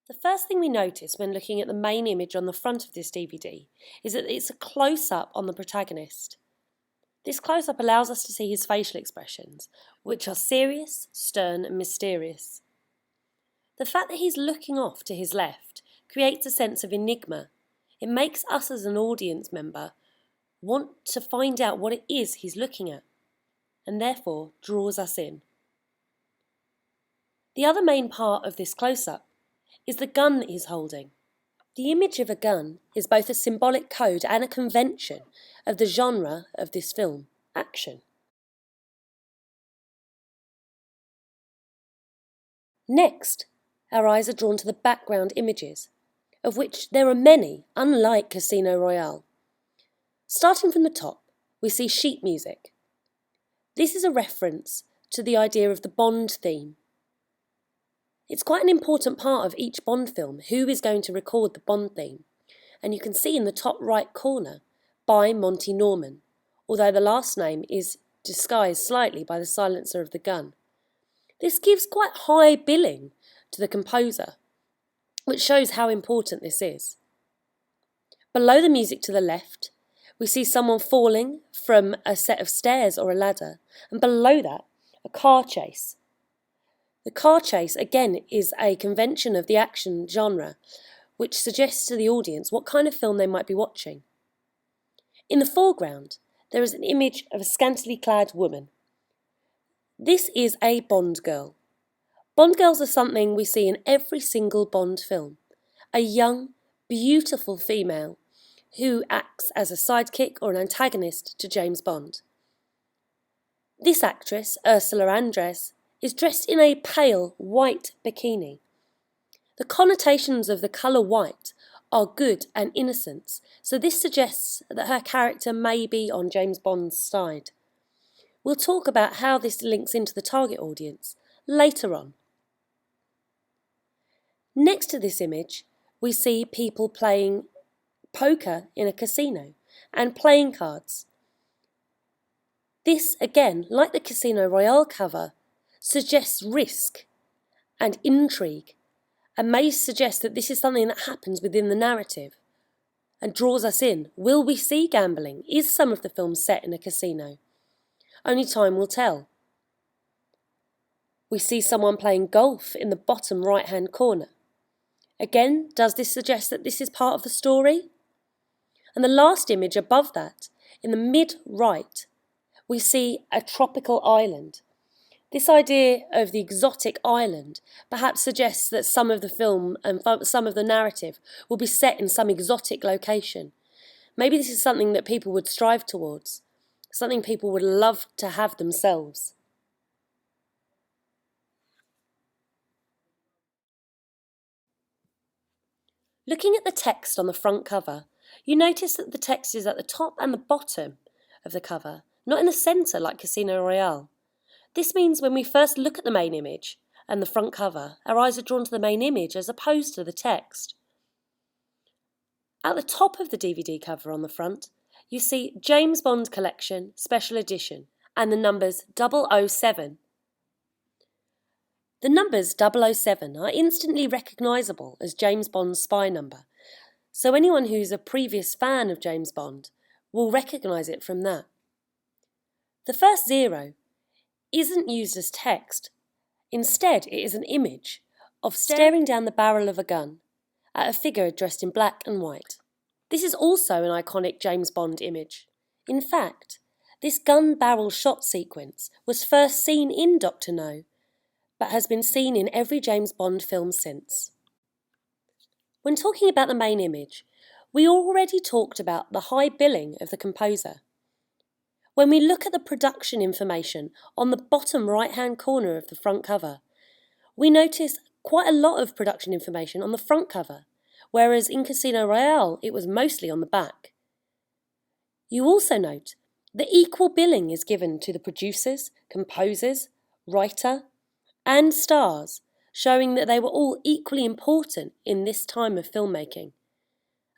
The first thing we notice when looking at the main image on the front of this DVD is that it's a close-up on the protagonist. This close-up allows us to see his facial expressions, which are serious, stern and mysterious. The fact that he's looking off to his left creates a sense of enigma. It makes us as an audience member want to find out what it is he's looking at, and therefore draws us in. The other main part of this close-up is the gun that he's holding. The image of a gun is both a symbolic code and a convention of the genre of this film, action. Next, our eyes are drawn to the background images, of which there are many, unlike Casino Royale. Starting from the top, we see sheet music. This is a reference to the idea of the Bond theme. It's quite an important part of each Bond film who is going to record the Bond theme, and you can see in the top right corner, by Monty Norman, although the last name is disguised slightly by the silencer of the gun. This gives quite high billing to the composer, which shows how important this is. Below the music to the left, we see someone falling from a set of stairs or a ladder, and below that, a car chase. The car chase, again, is a convention of the action genre, which suggests to the audience what kind of film they might be watching. In the foreground, there is an image of a scantily clad woman. This is a Bond girl. Bond girls are something we see in every single Bond film. A young, beautiful female who acts as a sidekick or an antagonist to James Bond. This actress, Ursula Andress, is dressed in a pale white bikini. The connotations of the colour white are good and innocence, so this suggests that her character may be on James Bond's side. We'll talk about how this links into the target audience later on. Next to this image, we see people playing poker in a casino and playing cards. This, again, like the Casino Royale cover, suggests risk and intrigue and may suggest that this is something that happens within the narrative and draws us in. Will we see gambling? Is some of the film set in a casino? Only time will tell. We see someone playing golf in the bottom right-hand corner. Again, does this suggest that this is part of the story? And the last image above that, in the mid-right, we see a tropical island. This idea of the exotic island perhaps suggests that some of the film and some of the narrative will be set in some exotic location. Maybe this is something that people would strive towards, something people would love to have themselves. Looking at the text on the front cover, you notice that the text is at the top and the bottom of the cover, not in the centre like Casino Royale. This means when we first look at the main image and the front cover, our eyes are drawn to the main image as opposed to the text. At the top of the DVD cover on the front, you see James Bond Collection Special Edition and the numbers 007. The numbers 007 are instantly recognisable as James Bond's spy number, so anyone who's a previous fan of James Bond will recognise it from that. The first 0 isn't used as text. Instead, it is an image of staring down the barrel of a gun at a figure dressed in black and white. This is also an iconic James Bond image. In fact, this gun barrel shot sequence was first seen in Dr. No, but has been seen in every James Bond film since. When talking about the main image, we already talked about the high billing of the composer. When we look at the production information on the bottom right-hand corner of the front cover, we notice quite a lot of production information on the front cover, whereas in Casino Royale it was mostly on the back. You also note that equal billing is given to the producers, composers, writer, and stars, showing that they were all equally important in this time of filmmaking,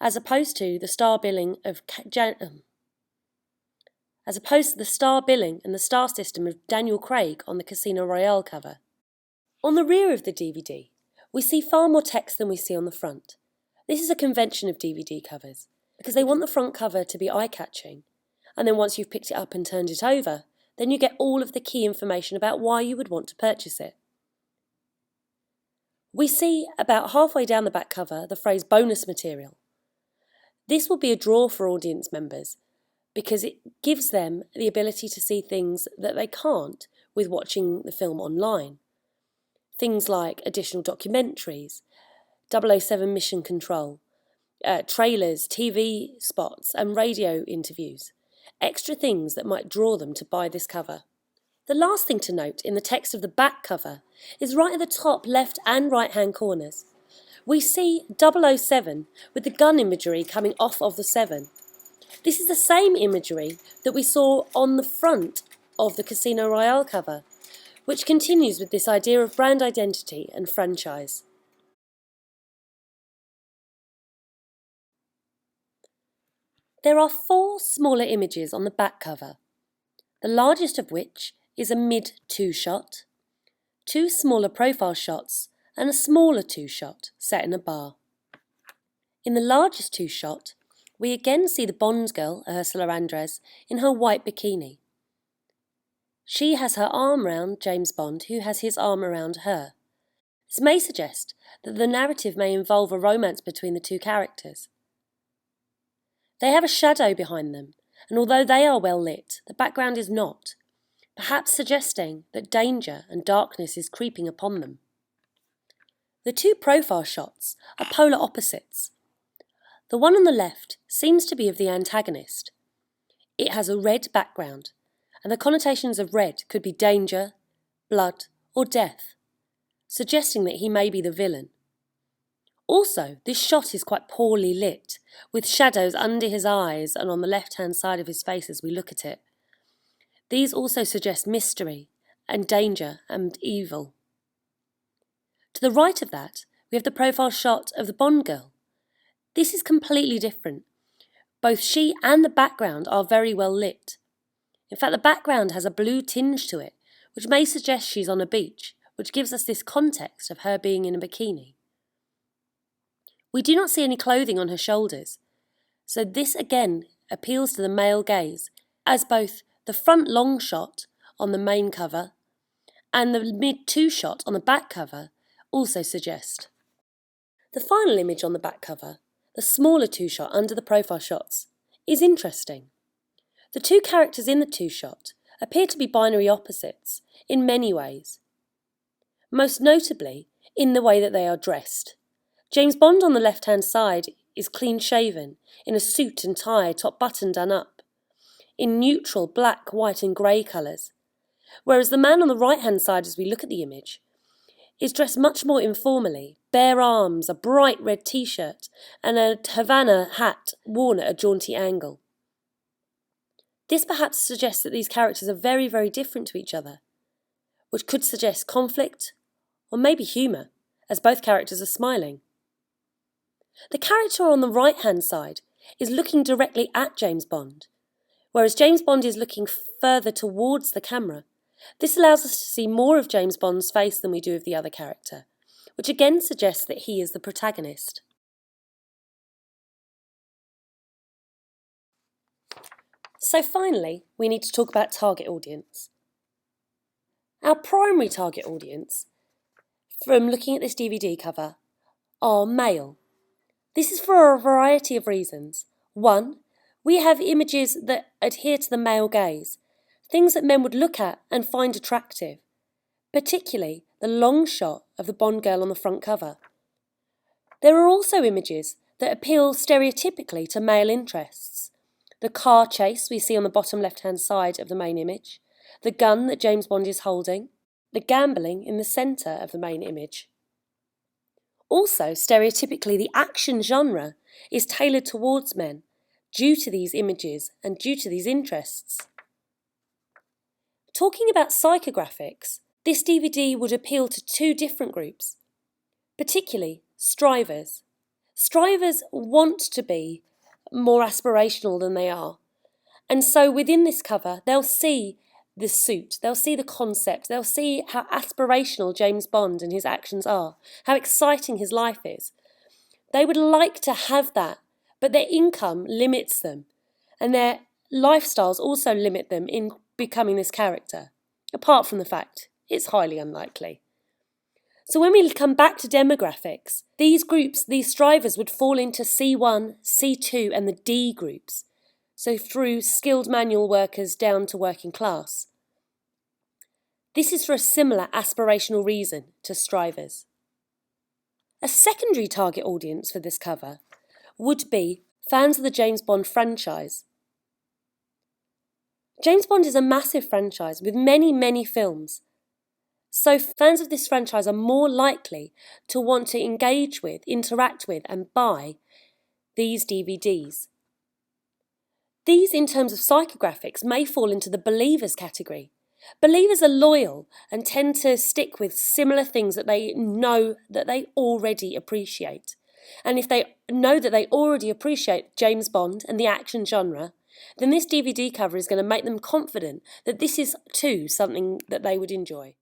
as opposed to the star billing and the star system of Daniel Craig on the Casino Royale cover. On the rear of the DVD, We see far more text than we see on the front. This is a convention of DVD covers, because they want the front cover to be eye-catching, and then once you've picked it up and turned it over, then you get all of the key information about why you would want to purchase it. We see about halfway down the back cover the phrase bonus material. This will be a draw for audience members because it gives them the ability to see things that they can't with watching the film online. Things like additional documentaries, 007 Mission Control, trailers, TV spots and radio interviews. Extra things that might draw them to buy this cover. The last thing to note in the text of the back cover is right at the top left and right hand corners. We see 007 with the gun imagery coming off of the 7. This is the same imagery that we saw on the front of the Casino Royale cover, which continues with this idea of brand identity and franchise. There are 4 smaller images on the back cover, the largest of which is a mid-2 shot, 2 smaller profile shots and a smaller 2 shot set in a bar. In the largest 2 shot, we again see the Bond girl, Ursula Andress, in her white bikini. She has her arm around James Bond, who has his arm around her. This may suggest that the narrative may involve a romance between the 2 characters. They have a shadow behind them, and although they are well lit, the background is not, perhaps suggesting that danger and darkness is creeping upon them. The 2 profile shots are polar opposites. The one on the left seems to be of the antagonist. It has a red background, and the connotations of red could be danger, blood, or death, suggesting that he may be the villain. Also, this shot is quite poorly lit, with shadows under his eyes and on the left-hand side of his face as we look at it. These also suggest mystery and danger and evil. To the right of that, we have the profile shot of the Bond girl. This is completely different. Both she and the background are very well lit. In fact, the background has a blue tinge to it, which may suggest she's on a beach, which gives us this context of her being in a bikini. We do not see any clothing on her shoulders, so this again appeals to the male gaze, as both the front long shot on the main cover and the mid-2 shot on the back cover also suggest. The final image on the back cover, the smaller 2 shot under the profile shots, is interesting. The 2 characters in the 2 shot appear to be binary opposites in many ways, most notably in the way that they are dressed. James Bond on the left-hand side is clean-shaven, in a suit and tie, top button done up, in neutral black, white and grey colours, whereas the man on the right-hand side, as we look at the image, is dressed much more informally, bare arms, a bright red t-shirt and a Havana hat worn at a jaunty angle. This perhaps suggests that these characters are very, very different to each other, which could suggest conflict or maybe humour, as both characters are smiling. The character on the right-hand side is looking directly at James Bond, whereas James Bond is looking further towards the camera. This allows us to see more of James Bond's face than we do of the other character, which again suggests that he is the protagonist. So finally, we need to talk about target audience. Our primary target audience, from looking at this DVD cover, are male. This is for a variety of reasons. 1, we have images that adhere to the male gaze, things that men would look at and find attractive, particularly the long shot of the Bond girl on the front cover. There are also images that appeal stereotypically to male interests. The car chase we see on the bottom left-hand side of the main image, the gun that James Bond is holding, the gambling in the centre of the main image. Also, stereotypically, the action genre is tailored towards men due to these images and due to these interests. Talking about psychographics, this DVD would appeal to 2 different groups, particularly strivers. Strivers want to be more aspirational than they are, and so within this cover they'll see the suit, they'll see the concept, they'll see how aspirational James Bond and his actions are, how exciting his life is. They would like to have that, but their income limits them, and their lifestyles also limit them in becoming this character, apart from the fact it's highly unlikely. So when we come back to demographics, these groups, these strivers would fall into C1, C2 and the D groups, so through skilled manual workers down to working class. This is for a similar aspirational reason to strivers. A secondary target audience for this cover would be fans of the James Bond franchise. James Bond is a massive franchise with many, many films. So fans of this franchise are more likely to want to engage with, interact with and buy these DVDs. These, in terms of psychographics, may fall into the believers category. Believers are loyal and tend to stick with similar things that they know that they already appreciate. And if they know that they already appreciate James Bond and the action genre, then this DVD cover is going to make them confident that this is too something that they would enjoy.